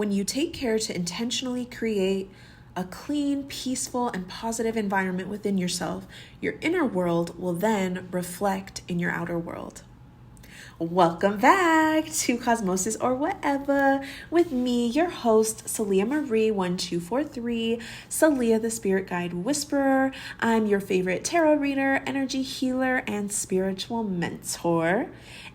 When you take care to intentionally create a clean, peaceful, and positive environment within yourself, your inner world will then reflect in your outer world. Welcome back to Cosmosis or Whatever with me, your host, Celia Marie 1243, Celia the Spirit Guide Whisperer. I'm your favorite tarot reader, energy healer, and spiritual mentor.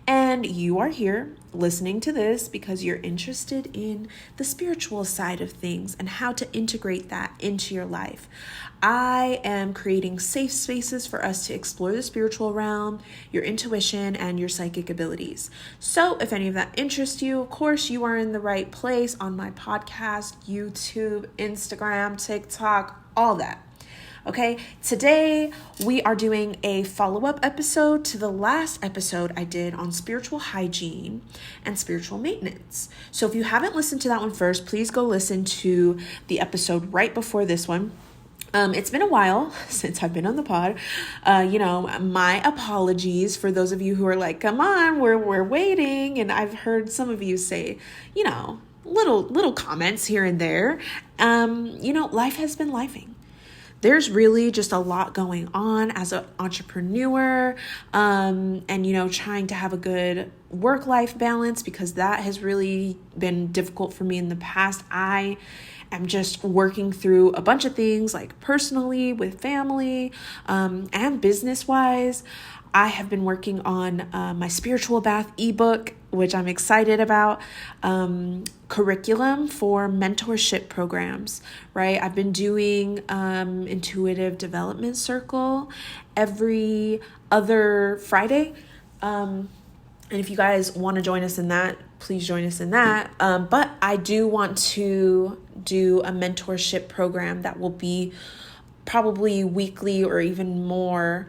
And you are here listening to this because you're interested in the spiritual side of things and how to integrate that into your life. I am creating safe spaces for us to explore the spiritual realm, your intuition, and your psychic abilities. So if any of that interests you, of course, you are in the right place on my podcast, YouTube, Instagram, TikTok, all that. Okay, today we are doing a follow-up episode to the last episode I did on spiritual hygiene and spiritual maintenance. So if you haven't listened to that one first, please go listen to the episode right before this one. It's been a while since I've been on the pod. My apologies for those of you who are like, come on, we're waiting. And I've heard some of you say, little comments here and there. Life has been lifing. There's really just a lot going on as an entrepreneur, and trying to have a good work-life balance, because that has really been difficult for me in the past. I am just working through a bunch of things, like personally, with family, and business-wise. I have been working on my Spiritual Bath ebook, which I'm excited about, curriculum for mentorship programs, right? I've been doing Intuitive Development Circle every other Friday. And if you guys want to join us in that, please join us in that. But I do want to do a mentorship program that will be probably weekly or even more,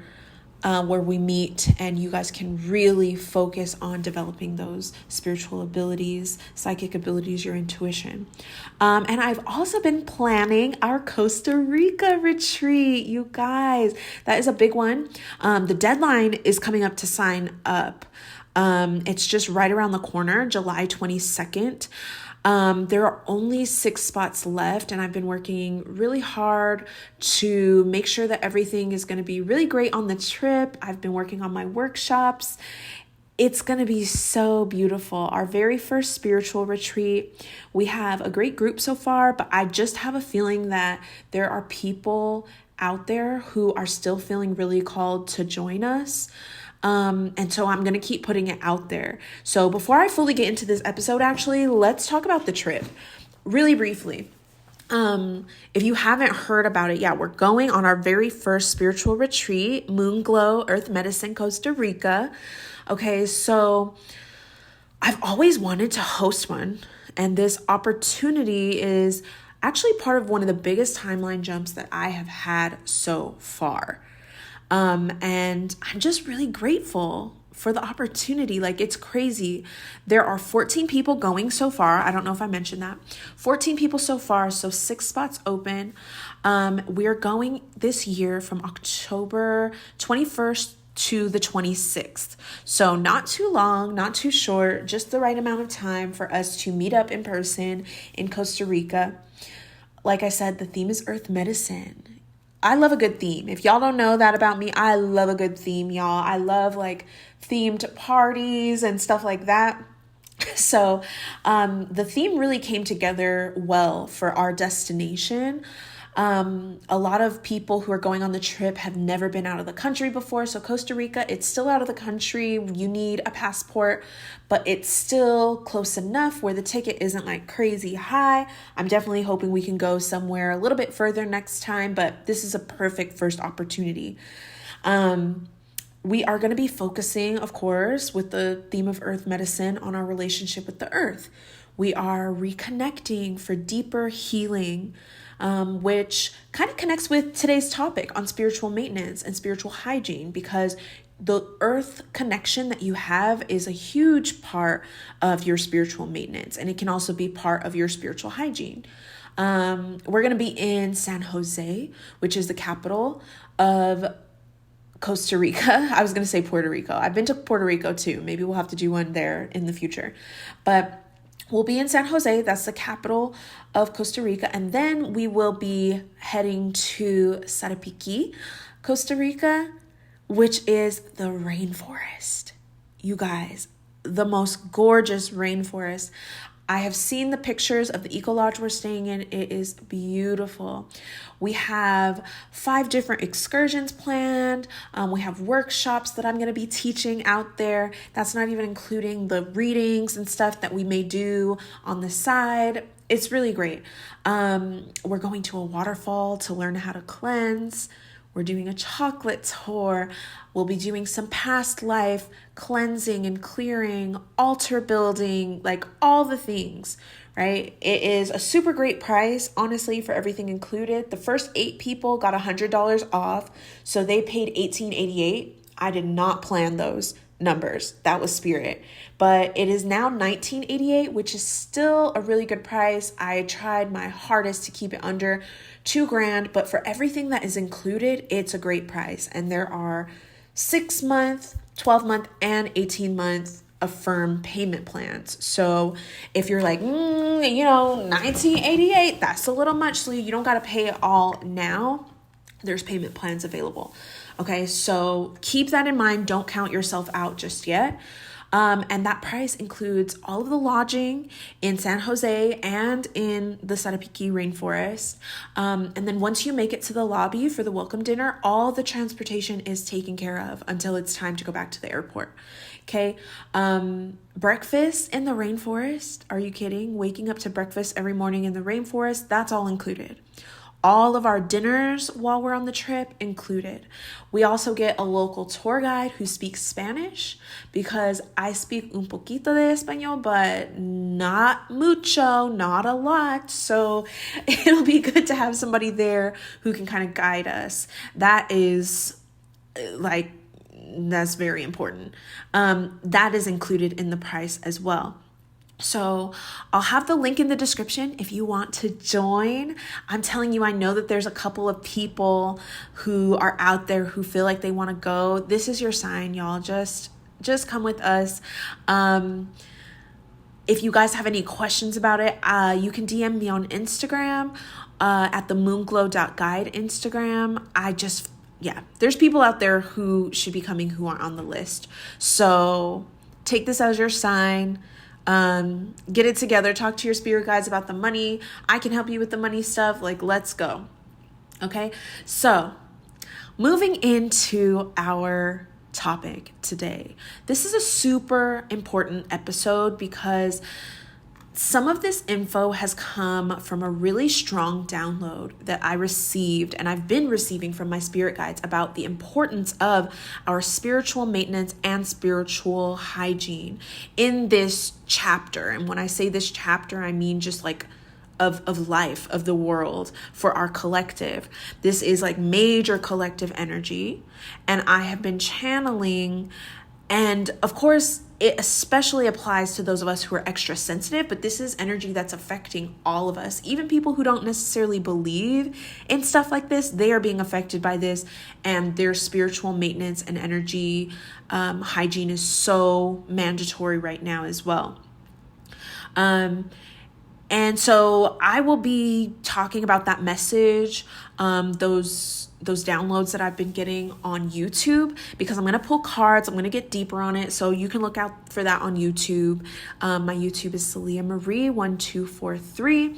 where we meet and you guys can really focus on developing those spiritual abilities, psychic abilities, your intuition. And I've also been planning our Costa Rica retreat, you guys. That is a big one. The deadline is coming up to sign up. It's just right around the corner, July 22nd. There are only 6 spots left, and I've been working really hard to make sure that everything is going to be really great on the trip. I've been working on my workshops. It's going to be so beautiful. Our very first spiritual retreat. We have a great group so far, but I just have a feeling that there are people out there who are still feeling really called to join us. And so I'm going to keep putting it out there. So before I fully get into this episode, actually, let's talk about the trip really briefly. If you haven't heard about it, we're going on our very first spiritual retreat, Moon Glow Earth Medicine, Costa Rica. Okay. So I've always wanted to host one, and this opportunity is actually part of one of the biggest timeline jumps that I have had so far. And I'm just really grateful for the opportunity. Like, it's crazy. There are 14 people going so far. I don't know if I mentioned that. 14 people so far, so 6 spots open. We are going this year from October 21st to the 26th. So not too long, not too short, just the right amount of time for us to meet up in person in Costa Rica. Like I said, the theme is Earth Medicine. I love a good theme. If y'all don't know that about me, I love a good theme, y'all. I love themed parties and stuff like that. So the theme really came together well for our destination. A lot of people who are going on the trip have never been out of the country before. So Costa Rica, it's still out of the country. You need a passport, but it's still close enough where the ticket isn't crazy high. I'm definitely hoping we can go somewhere a little bit further next time, but this is a perfect first opportunity. We are going to be focusing, of course, with the theme of Earth Medicine on our relationship with the earth. We are reconnecting for deeper healing, which kind of connects with today's topic on spiritual maintenance and spiritual hygiene, because the earth connection that you have is a huge part of your spiritual maintenance, and it can also be part of your spiritual hygiene. We're going to be in San Jose, which is the capital of Costa Rica. I was going to say Puerto Rico. I've been to Puerto Rico too. Maybe we'll have to do one there in the future. But We'll be in San Jose, that's the capital of Costa Rica, and then we will be heading to Sarapiquí, Costa Rica, which is the rainforest. You guys, the most gorgeous rainforest. I have seen the pictures of the eco lodge we're staying in. It is beautiful. We have 5 different excursions planned. We have workshops that I'm going to be teaching out there. That's not even including the readings and stuff that we may do on the side. It's really great. We're going to a waterfall to learn how to cleanse. We're doing a chocolate tour. We'll be doing some past life cleansing and clearing, altar building, like all the things, right? It is a super great price, honestly, for everything included. The first 8 people got $100 off, so they paid $18.88. I did not plan those numbers. That was Spirit. But it is now $19.88, which is still a really good price. I tried my hardest to keep it under $2,000, but for everything that is included, it's a great price. And there are 6-month, 12-month, and 18-month affirm payment plans. So if you're like, $19.88, that's a little much, so you don't got to pay it all now. There's payment plans available. Okay, so keep that in mind. Don't count yourself out just yet. And that price includes all of the lodging in San Jose and in the Sarapiquí rainforest. And then once you make it to the lobby for the welcome dinner, all the transportation is taken care of until it's time to go back to the airport. Okay. Breakfast in the rainforest. Are you kidding? Waking up to breakfast every morning in the rainforest. That's all included. All of our dinners while we're on the trip included. We also get a local tour guide who speaks Spanish, because I speak un poquito de español, but not mucho, not a lot. So it'll be good to have somebody there who can kind of guide us. That is that's very important. That is included in the price as well. So I'll have the link in the description if you want to join. I'm telling you, I know that there's a couple of people who are out there who feel like they want to go. This is your sign, y'all. Just come with us. If you guys have any questions about it, you can DM me on Instagram at the moonglow.guide Instagram. There's people out there who should be coming who aren't on the list. So take this as your sign. Get it together. Talk to your spirit guides about the money. I can help you with the money stuff. Let's go. Okay. So moving into our topic today. This is a super important episode because some of this info has come from a really strong download that I received and I've been receiving from my spirit guides about the importance of our spiritual maintenance and spiritual hygiene in this chapter. And when I say this chapter, I mean just of life, of the world, for our collective. This is major collective energy. And I have been channeling, and of course, it especially applies to those of us who are extra sensitive, but this is energy that's affecting all of us. Even people who don't necessarily believe in stuff like this, they are being affected by this, and their spiritual maintenance and energy hygiene is so mandatory right now as well. And so I will be talking about that message, those downloads that I've been getting on YouTube, because I'm going to pull cards. I'm going to get deeper on it. So you can look out for that on YouTube. My YouTube is Celia Marie 1243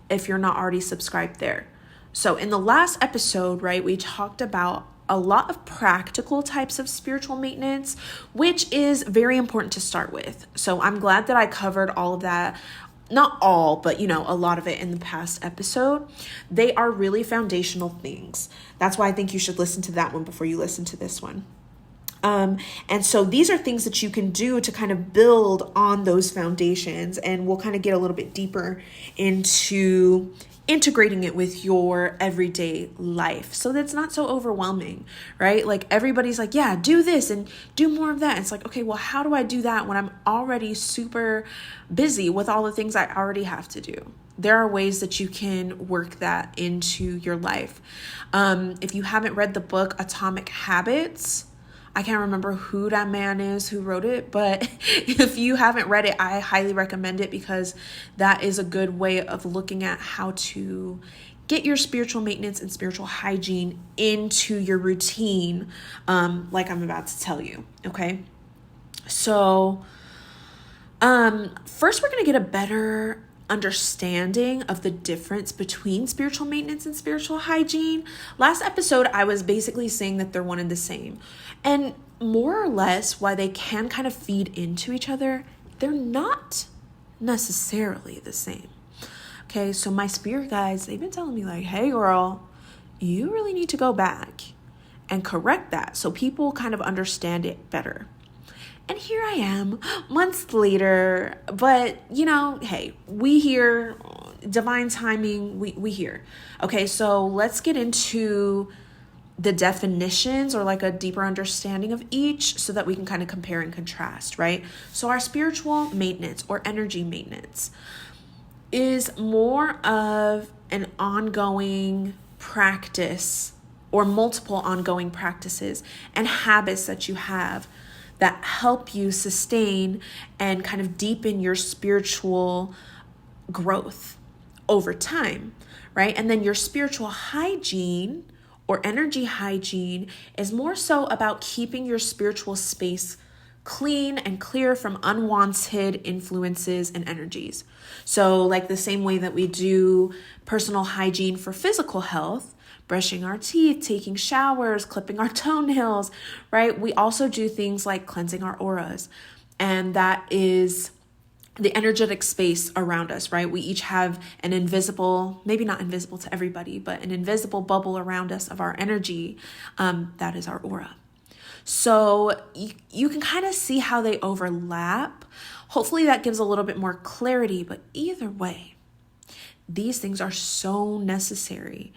if you're not already subscribed there. So in the last episode, right, we talked about a lot of practical types of spiritual maintenance, which is very important to start with. So I'm glad that I covered all of that. Not all, but a lot of it in the past episode. They are really foundational things. That's why I think you should listen to that one before you listen to this one. And so these are things that you can do to kind of build on those foundations, and we'll kind of get a little bit deeper into integrating it with your everyday life so that's not so overwhelming, right? Everybody's yeah, do this and do more of that. It's okay, well, how do I do that when I'm already super busy with all the things I already have to do? There are ways that you can work that into your life. If you haven't read the book Atomic Habits, I can't remember who that man is who wrote it, but if you haven't read it, I highly recommend it, because that is a good way of looking at how to get your spiritual maintenance and spiritual hygiene into your routine, like I'm about to tell you, okay? So, first we're going to get a better understanding of the difference between spiritual maintenance and spiritual hygiene. Last episode, I was basically saying that they're one and the same. And more or less, why they can kind of feed into each other, they're not necessarily the same. Okay, so my spirit guides, they've been telling me like, hey girl, you really need to go back and correct that so people kind of understand it better. And here I am, months later, but hey, we here, divine timing, we here. Okay, so let's get into the definitions, or like a deeper understanding of each, so that we can kind of compare and contrast, right? So our spiritual maintenance or energy maintenance is more of an ongoing practice, or multiple ongoing practices and habits that you have that help you sustain and kind of deepen your spiritual growth over time, right? And then your spiritual hygiene or energy hygiene is more so about keeping your spiritual space clean and clear from unwanted influences and energies. So like the same way that we do personal hygiene for physical health, brushing our teeth, taking showers, clipping our toenails, right? We also do things like cleansing our auras. And that is the energetic space around us, right? We each have an invisible, maybe not invisible to everybody, but an invisible bubble around us of our energy. That is our aura. So you can kind of see how they overlap. Hopefully that gives a little bit more clarity, but either way, these things are so necessary.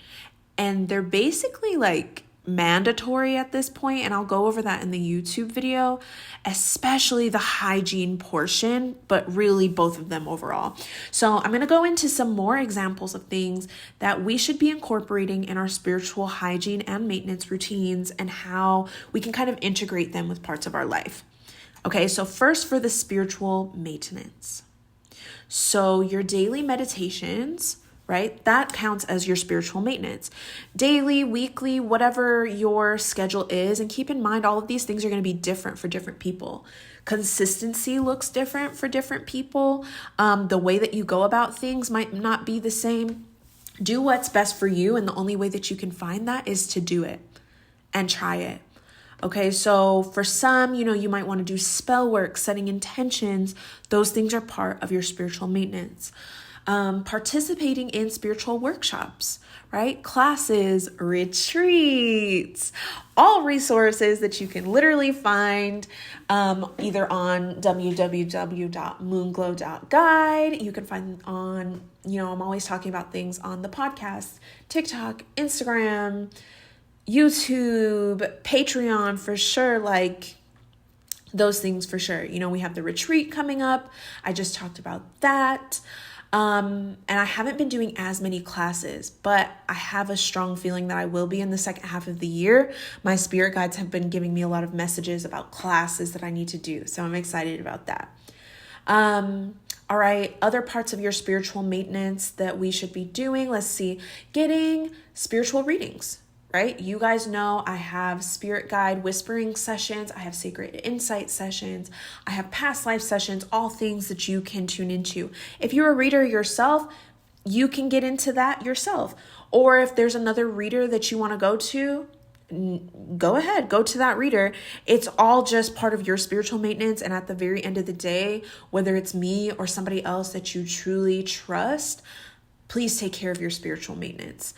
And they're basically like mandatory at this point, and I'll go over that in the YouTube video, especially the hygiene portion, but really both of them overall. So I'm going to go into some more examples of things that we should be incorporating in our spiritual hygiene and maintenance routines, and how we can kind of integrate them with parts of our life. Okay, so first for the spiritual maintenance. So your daily meditations, right? That counts as your spiritual maintenance. Daily, weekly, whatever your schedule is. And keep in mind, all of these things are going to be different for different people. Consistency looks different for different people. The way that you go about things might not be the same. Do what's best for you. And the only way that you can find that is to do it and try it. Okay, so for some, you might want to do spell work, setting intentions. Those things are part of your spiritual maintenance. Participating in spiritual workshops, right? Classes, retreats, all resources that you can literally find either on www.moonglow.guide. You can find on, I'm always talking about things on the podcast, TikTok, Instagram, YouTube, Patreon for sure, like those things for sure. We have the retreat coming up. I just talked about that. And I haven't been doing as many classes, but I have a strong feeling that I will be in the second half of the year. My spirit guides have been giving me a lot of messages about classes that I need to do. So I'm excited about that. All right. Other parts of your spiritual maintenance that we should be doing. Let's see, getting spiritual readings. Right? You guys know I have spirit guide whispering sessions. I have sacred insight sessions. I have past life sessions, all things that you can tune into. If you're a reader yourself, you can get into that yourself. Or if there's another reader that you want to go to, go ahead, go to that reader. It's all just part of your spiritual maintenance. And at the very end of the day, whether it's me or somebody else that you truly trust, please take care of your spiritual maintenance.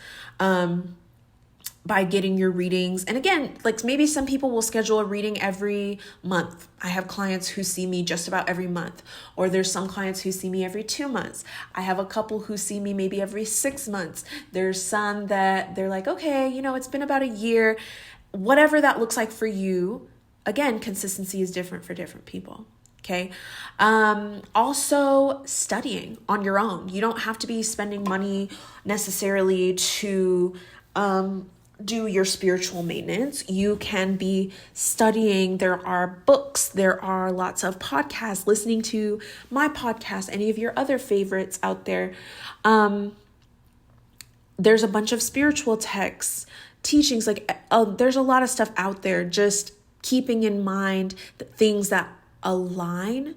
By getting your readings. And again, like maybe some people will schedule a reading every month. I have clients who see me just about every month, or there's some clients who see me every 2 months. I have a couple who see me maybe every 6 months. There's some that they're like, okay, it's been about a year. Whatever that looks like for you. Again, consistency is different for different people. Okay. Also studying on your own. You don't have to be spending money necessarily to, do your spiritual maintenance, you can be studying. There are books, there are lots of podcasts, listening to my podcast, any of your other favorites out there. There's a bunch of spiritual texts, teachings, there's a lot of stuff out there. Just keeping in mind the things that align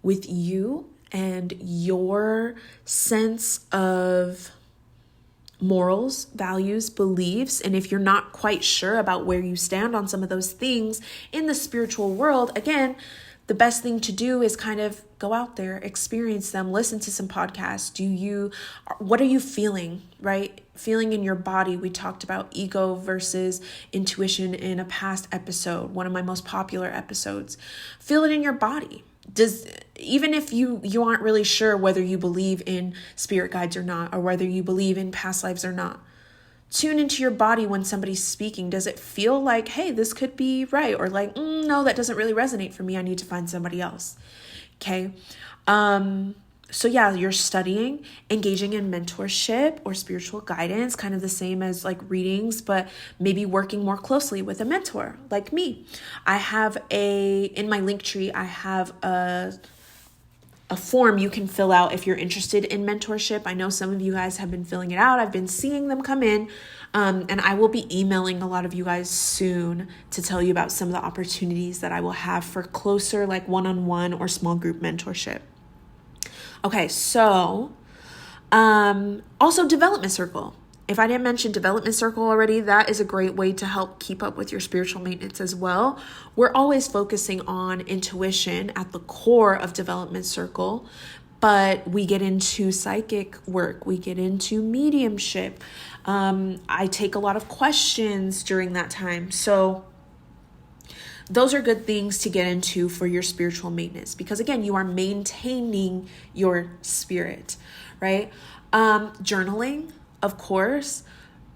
with you and your sense of morals, values, beliefs. And if you're not quite sure about where you stand on some of those things in the spiritual world, again, the best thing to do is kind of go out there, experience them, listen to some podcasts. What are you feeling, right? Feeling in your body. We talked about ego versus intuition in a past episode, one of my most popular episodes. Feel it in your body. Even if you aren't really sure whether you believe in spirit guides or not, or whether you believe in past lives or not, tune into your body when somebody's speaking. Does it feel like, hey, this could be right? Or like, no, that doesn't really resonate for me. I need to find somebody else. Okay. So yeah, you're studying, engaging in mentorship or spiritual guidance, kind of the same as like readings, but maybe working more closely with a mentor like me. In my link tree, I have a form you can fill out if you're interested in mentorship. I know some of you guys have been filling it out. I've been seeing them come in, and I will be emailing a lot of you guys soon to tell you about some of the opportunities that I will have for closer, like one-on-one or small group mentorship. Okay, so also development circle. If I didn't mention development circle already, that is a great way to help keep up with your spiritual maintenance as well. We're always focusing on intuition at the core of development circle, but we get into psychic work, we get into mediumship. I take a lot of questions during that time. So those are good things to get into for your spiritual maintenance, because again, you are maintaining your spirit, right? Journaling, of course,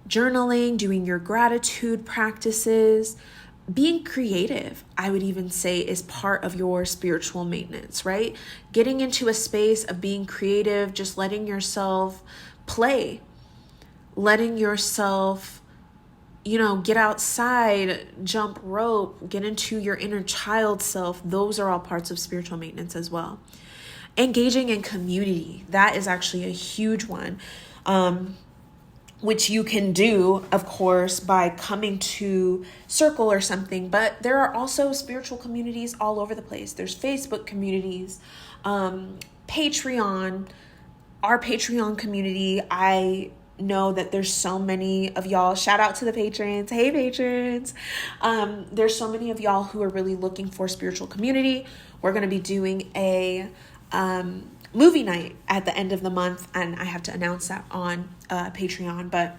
doing your gratitude practices, being creative, I would even say, is part of your spiritual maintenance, right? Getting into a space of being creative, just letting yourself play, letting yourself get outside, jump rope, get into your inner child self. Those are all parts of spiritual maintenance as well. Engaging in community, that is actually a huge one, which you can do, of course, by coming to Circle or something. But there are also spiritual communities all over the place. There's Facebook communities, Patreon, our Patreon community. I know that there's so many of y'all. Shout out to the patrons. Hey, patrons. There's so many of y'all who are really looking for spiritual community. We're going to be doing a movie night at the end of the month, and I have to announce that on Patreon, but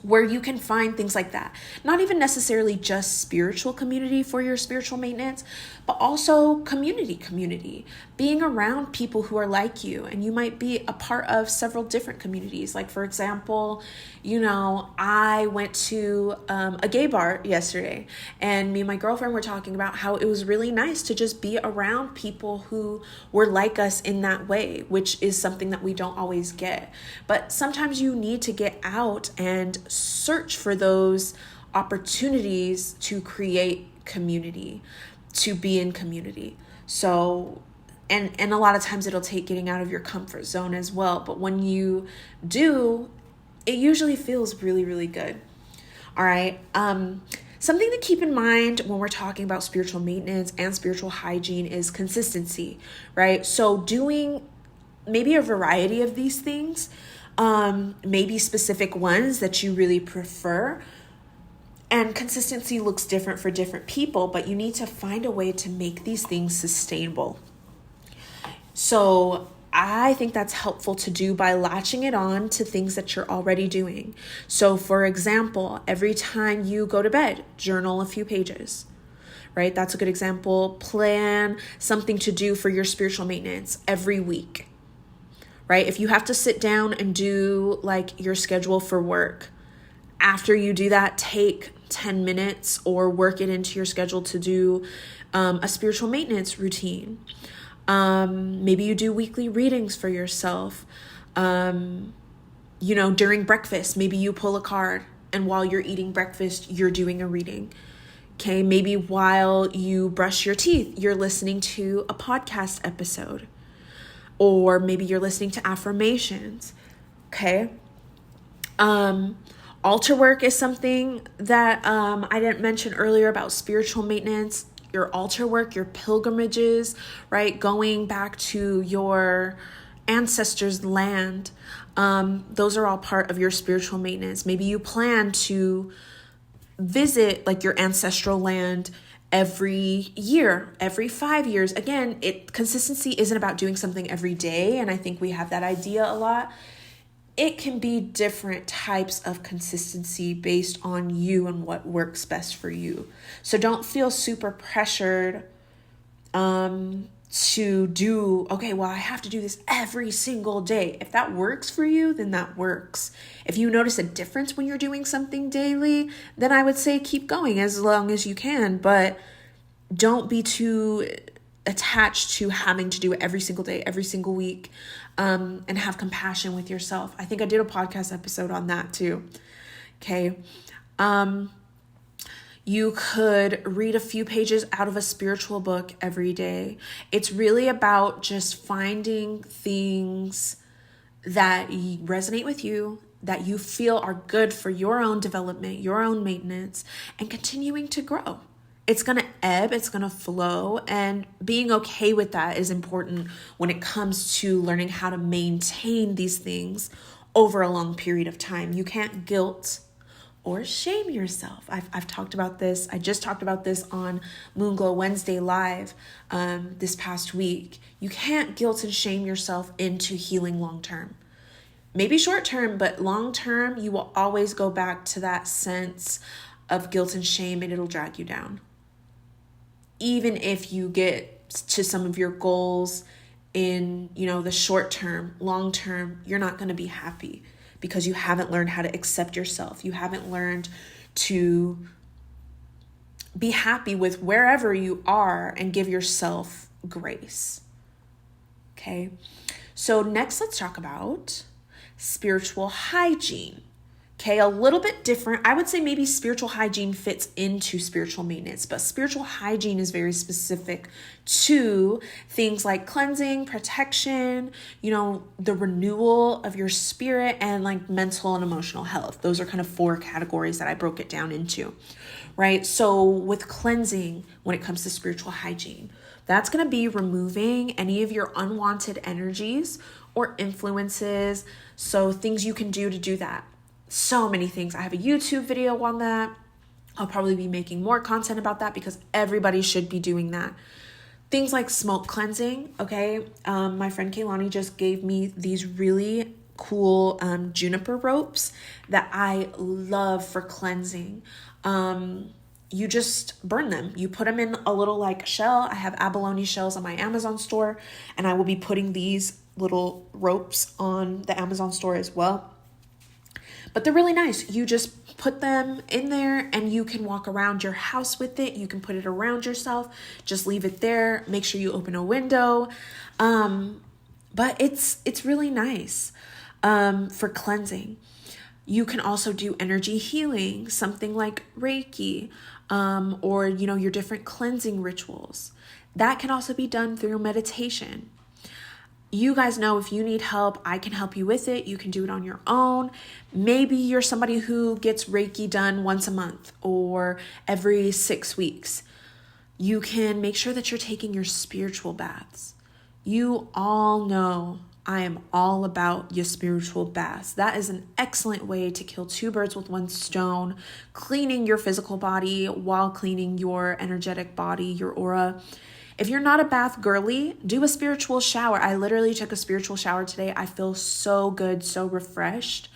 where you can find things like that. Not even necessarily just spiritual community for your spiritual maintenance, but also community, being around people who are like you. And you might be a part of several different communities. Like, for example, I went to a gay bar yesterday, and me and my girlfriend were talking about how it was really nice to just be around people who were like us in that way, which is something that we don't always get. But sometimes you need to get out and search for those opportunities to create community, to be in community. So, and a lot of times it'll take getting out of your comfort zone as well. But when you do, it usually feels really, really good. All right. Something to keep in mind when we're talking about spiritual maintenance and spiritual hygiene is consistency, right? So doing maybe a variety of these things, maybe specific ones that you really prefer. And consistency looks different for different people, but you need to find a way to make these things sustainable. So I think that's helpful to do by latching it on to things that you're already doing. So for example, every time you go to bed, journal a few pages, right? That's a good example. Plan something to do for your spiritual maintenance every week, right? If you have to sit down and do like your schedule for work, after you do that, take 10 minutes or work it into your schedule to do a spiritual maintenance routine. Maybe you do weekly readings for yourself. During breakfast, maybe you pull a card, and while you're eating breakfast, you're doing a reading. Okay, maybe while you brush your teeth, you're listening to a podcast episode, or maybe you're listening to affirmations. Okay. Altar work is something that I didn't mention earlier about spiritual maintenance. Your altar work, your pilgrimages, right? Going back to your ancestors' land. Those are all part of your spiritual maintenance. Maybe you plan to visit like your ancestral land every year, every 5 years. Again, consistency isn't about doing something every day. And I think we have that idea a lot. It can be different types of consistency based on you and what works best for you. So don't feel super pressured to do, okay, well, I have to do this every single day. If that works for you, then that works. If you notice a difference when you're doing something daily, then I would say keep going as long as you can, but don't be too attached to having to do it every single day, every single week, and have compassion with yourself. I think I did a podcast episode on that too. Okay. You could read a few pages out of a spiritual book every day. It's really about just finding things that resonate with you, that you feel are good for your own development, your own maintenance, and continuing to grow. It's going to ebb, it's going to flow, and being okay with that is important when it comes to learning how to maintain these things over a long period of time. You can't guilt or shame yourself. I've talked about this. I just talked about this on Moonglow Wednesday Live this past week. You can't guilt and shame yourself into healing long-term. Maybe short-term, but long-term, you will always go back to that sense of guilt and shame, and it'll drag you down. Even if you get to some of your goals in, the short term, long term, you're not going to be happy because you haven't learned how to accept yourself. You haven't learned to be happy with wherever you are and give yourself grace. Okay. So next, let's talk about spiritual hygiene. Okay, a little bit different. I would say maybe spiritual hygiene fits into spiritual maintenance, but spiritual hygiene is very specific to things like cleansing, protection, the renewal of your spirit, and like mental and emotional health. Those are kind of 4 categories that I broke it down into, right? So with cleansing, when it comes to spiritual hygiene, that's going to be removing any of your unwanted energies or influences. So things you can do to do that. So many things. I have a YouTube video on that. I'll probably be making more content about that because everybody should be doing that. Things like smoke cleansing. Okay. My friend Kaylani just gave me these really cool juniper ropes that I love for cleansing. You just burn them. You put them in a little like shell. I have abalone shells on my Amazon store, and I will be putting these little ropes on the Amazon store as well. But they're really nice. You just put them in there and you can walk around your house with it. You can put it around yourself. Just leave it there. Make sure you open a window. But it's really nice for cleansing. You can also do energy healing, something like Reiki, or your different cleansing rituals. That can also be done through meditation. You guys know if you need help, I can help you with it. You can do it on your own. Maybe you're somebody who gets Reiki done once a month or every 6 weeks. You can make sure that you're taking your spiritual baths. You all know I am all about your spiritual baths. That is an excellent way to kill 2 birds with 1 stone, cleaning your physical body while cleaning your energetic body, your aura. If you're not a bath girly, do a spiritual shower. I literally took a spiritual shower today. I feel so good, so refreshed.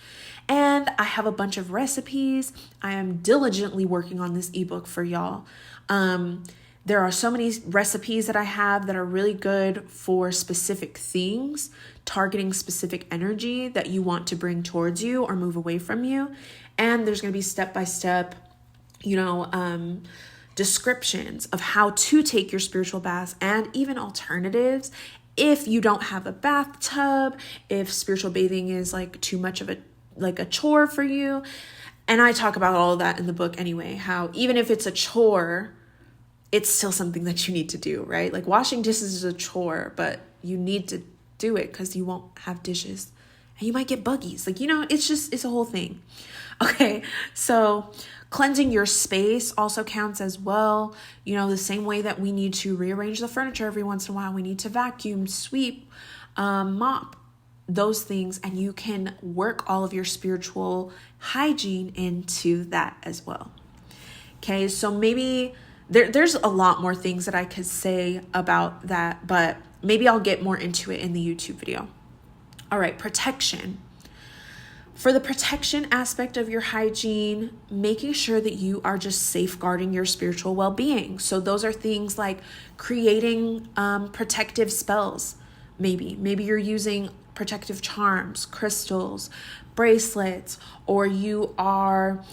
And I have a bunch of recipes. I am diligently working on this ebook for y'all. There are so many recipes that I have that are really good for specific things, targeting specific energy that you want to bring towards you or move away from you. And there's going to be step-by-step, descriptions of how to take your spiritual baths and even alternatives if you don't have a bathtub, if spiritual bathing is like too much of a chore for you. And I talk about all of that in the book anyway, how even if it's a chore, it's still something that you need to do, right? Like washing dishes is a chore, but you need to do it because you won't have dishes and you might get buggies. Like, it's a whole thing. Okay, so cleansing your space also counts as well. The same way that we need to rearrange the furniture every once in a while, we need to vacuum, sweep, mop, those things, and you can work all of your spiritual hygiene into that as well. Okay, so maybe there's a lot more things that I could say about that, but maybe I'll get more into it in the YouTube video. All right, protection. For the protection aspect of your hygiene, making sure that you are just safeguarding your spiritual well-being. So those are things like creating protective spells. Maybe you're using protective charms, crystals, bracelets, or you are,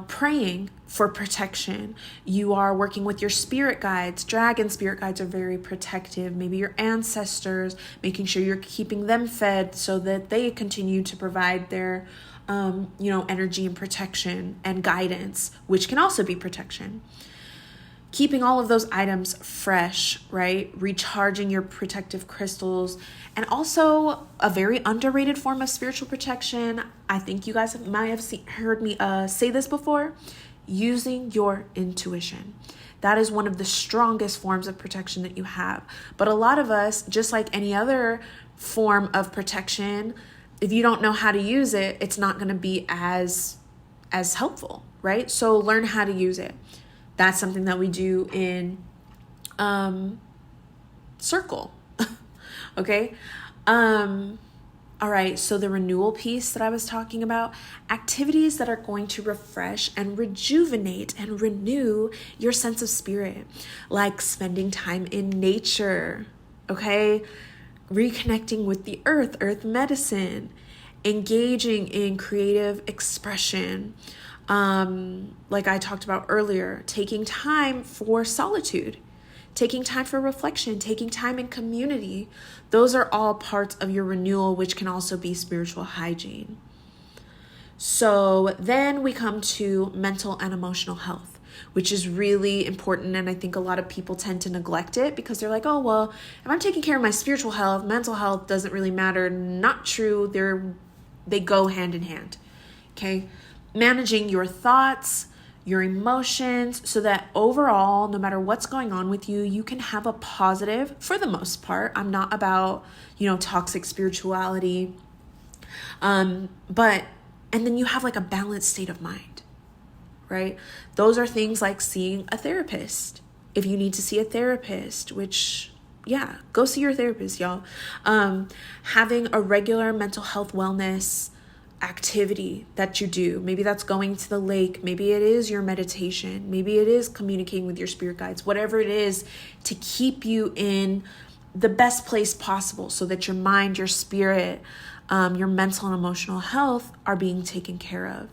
praying for protection. You are working with your spirit guides. Dragon spirit guides are very protective. Maybe your ancestors, making sure you're keeping them fed so that they continue to provide their, energy and protection and guidance, which can also be protection. Keeping all of those items fresh, right? Recharging your protective crystals. And also a very underrated form of spiritual protection. I think you guys might have heard me say this before. Using your intuition. That is one of the strongest forms of protection that you have. But a lot of us, just like any other form of protection, if you don't know how to use it, it's not going to be as helpful, right? So learn how to use it. That's something that we do in circle. Okay. All right. So the renewal piece that I was talking about, activities that are going to refresh and rejuvenate and renew your sense of spirit, like spending time in nature. Okay. Reconnecting with the earth medicine, engaging in creative expression. Like I talked about earlier, taking time for solitude, taking time for reflection, taking time in community. Those are all parts of your renewal, which can also be spiritual hygiene. So then we come to mental and emotional health, which is really important. And I think a lot of people tend to neglect it because they're like, oh, well, if I'm taking care of my spiritual health, mental health doesn't really matter. Not true. They go hand in hand. Okay. Managing your thoughts, your emotions, so that overall, no matter what's going on with you, you can have a positive, for the most part. I'm not about, toxic spirituality. And then you have like a balanced state of mind, right? Those are things like seeing a therapist. If you need to see a therapist, which, go see your therapist, y'all. Having a regular mental health wellness activity that you do. Maybe that's going to the lake. Maybe it is your meditation. Maybe it is communicating with your spirit guides, whatever it is, to keep you in the best place possible so that your mind, your spirit, your mental and emotional health are being taken care of.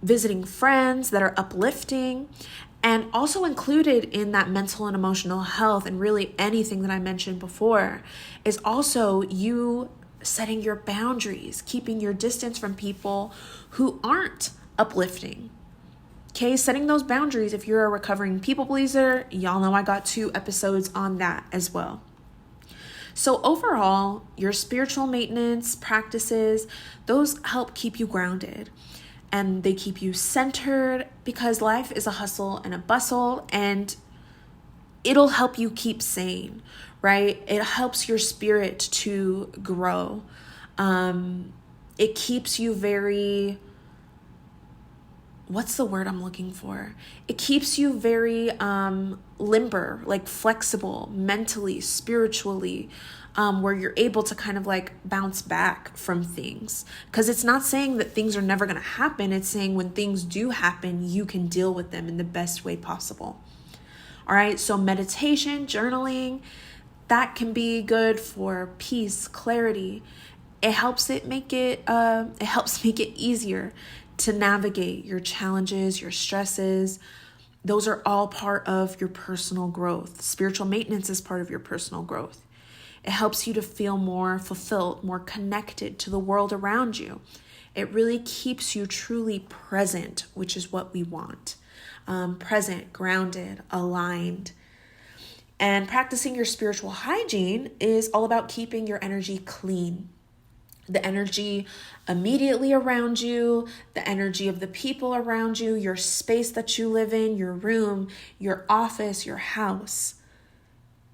Visiting friends that are uplifting, and also included in that mental and emotional health, and really anything that I mentioned before, is also you setting your boundaries, keeping your distance from people who aren't uplifting. Okay, setting those boundaries. If you're a recovering people pleaser, y'all know I got 2 episodes on that as well. So overall, your spiritual maintenance practices, those help keep you grounded and they keep you centered, because life is a hustle and a bustle, and it'll help you keep sane, right? It helps your spirit to grow. It keeps you very, what's the word I'm looking for? It keeps you very limber, like flexible, mentally, spiritually, where you're able to kind of like bounce back from things. Because it's not saying that things are never going to happen. It's saying when things do happen, you can deal with them in the best way possible. All right, so meditation, journaling, that can be good for peace, clarity. It helps make it easier to navigate your challenges, your stresses. Those are all part of your personal growth. Spiritual maintenance is part of your personal growth. It helps you to feel more fulfilled, more connected to the world around you. It really keeps you truly present, which is what we want. Present, grounded, aligned. And practicing your spiritual hygiene is all about keeping your energy clean. The energy immediately around you, the energy of the people around you, your space that you live in, your room, your office, your house.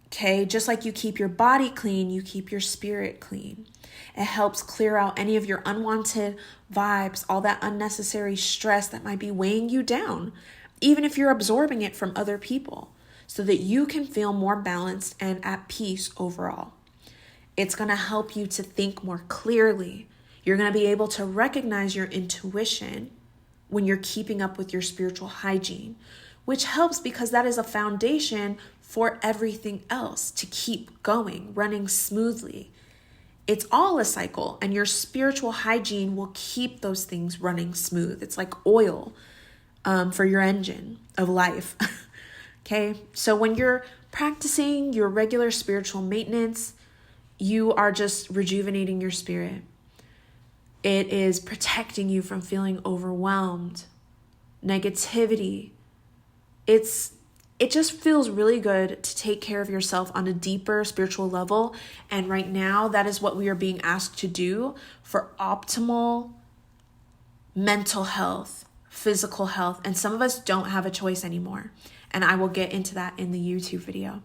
Okay, just like you keep your body clean, you keep your spirit clean. It helps clear out any of your unwanted vibes, all that unnecessary stress that might be weighing you down, even if you're absorbing it from other people, so that you can feel more balanced and at peace overall. It's going to help you to think more clearly. You're going to be able to recognize your intuition when you're keeping up with your spiritual hygiene, which helps because that is a foundation for everything else to keep going, running smoothly. It's all a cycle, and your spiritual hygiene will keep those things running smooth. It's like oil for your engine of life. Okay, so when you're practicing your regular spiritual maintenance, you are just rejuvenating your spirit. It is protecting you from feeling overwhelmed, negativity. It just feels really good to take care of yourself on a deeper spiritual level. And right now, that is what we are being asked to do for optimal mental health, physical health. And some of us don't have a choice anymore. And I will get into that in the YouTube video.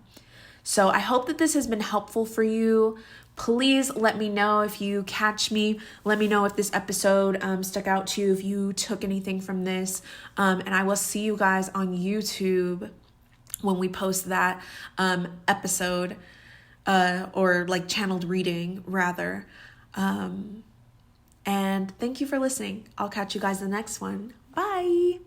So I hope that this has been helpful for you. Please let me know if you catch me. Let me know if this episode stuck out to you, if you took anything from this. And I will see you guys on YouTube when we post that episode or like channeled reading rather. And thank you for listening. I'll catch you guys in the next one. Bye.